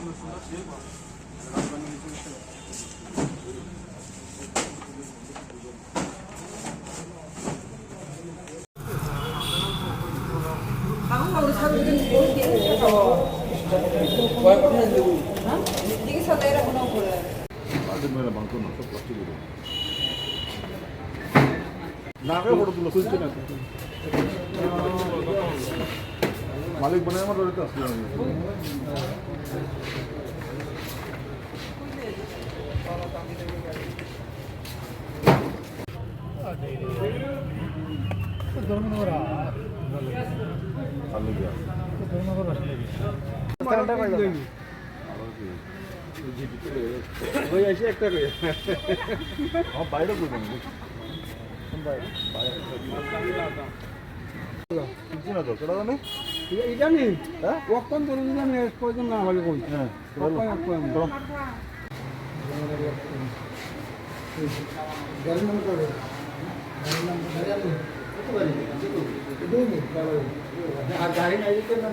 우리 사람들이 이게 사다이라 그러나 그래. 마지막에 망토 나서 플라스틱으로. 나가 버려도 খুলছে না মালিক বনে আমার বাড়িতে আসলে ধর্মনগর আলু দিয়া ধর্মনগর আসলে স্থানটা পাই যাবে ওই আসে একটা কই বাইরে কই দেন কিছু না তো কেডা জানে এটা নি হ্যাঁ ওকন ধরুন না প্রয়োজন না হলে কই হ্যাঁ গাড়ি নাই তো না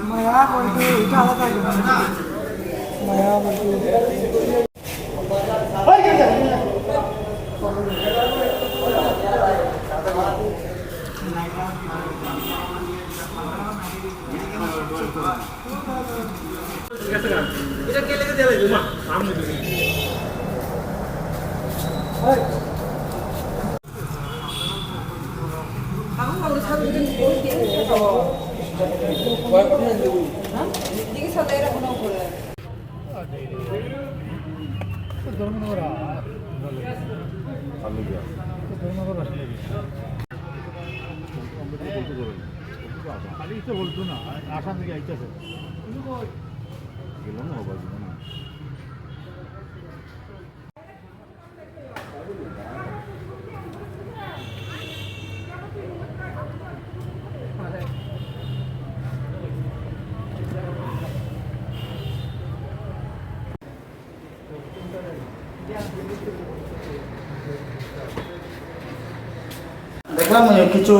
মায়া বলতে এটা আলাদা মায়া বলতে এটা কে লেগে দেয় মা সামনে দিবি 우리 사람들이 이게 사다이라 그러나 그래. ধর্মনগর আলু দিয়া ধর্মনগর আসলে বলতে পারেন খালি তো বলতো না আসাম থেকে আইতেছে গেলাম না বাবা জীবন দেখলাম কিছু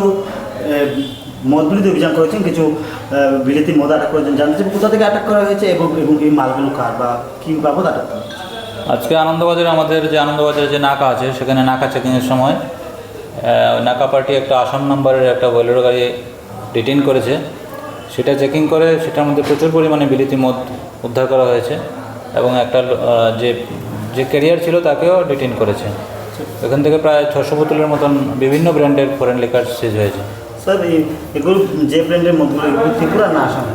মদ বিরোধী অভিযান করেছেন, কিছু বিলেতি মদ আটক করেছেন। জানতে চাই কোথা থেকে আটক করা হয়েছে এবং এই মালগুলো কার বা কী বাবদ আটক করা হয়েছে? আজকে আনন্দবাজারে আমাদের যে আনন্দবাজারে যে নাকা আছে সেখানে নাকা চেকিংয়ের সময় নাকা পার্টি একটা আসাম নম্বরের একটা বোলেরো গাড়ি ডিটেইন করেছে। সেটা চেকিং করে সেটার মধ্যে প্রচুর পরিমাণে বিলিতি মদ উদ্ধার করা হয়েছে এবং একটা যে ক্যারিয়ার ছিল তাকেও ডিটেইন করেছে। এখান থেকে প্রায় 600 বোতলের মতন বিভিন্ন ব্র্যান্ডের ফরেন লিকার সিজ হয়েছে। স্যার এগুলো যে ব্র্যান্ডের মদগুলো এগুলো ত্রিপুরা না আসাম?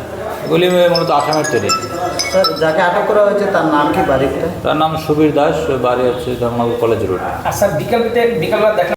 এগুলি মূলত আসামের তৈরি। স্যার যাকে আটক করা হয়েছে তার নাম কি, বাড়িটা? তার নাম সুবীর দাস, বাড়ি হচ্ছে ধর্মনগর কলেজ রোড। আচ্ছা বিকালবেলা দেখা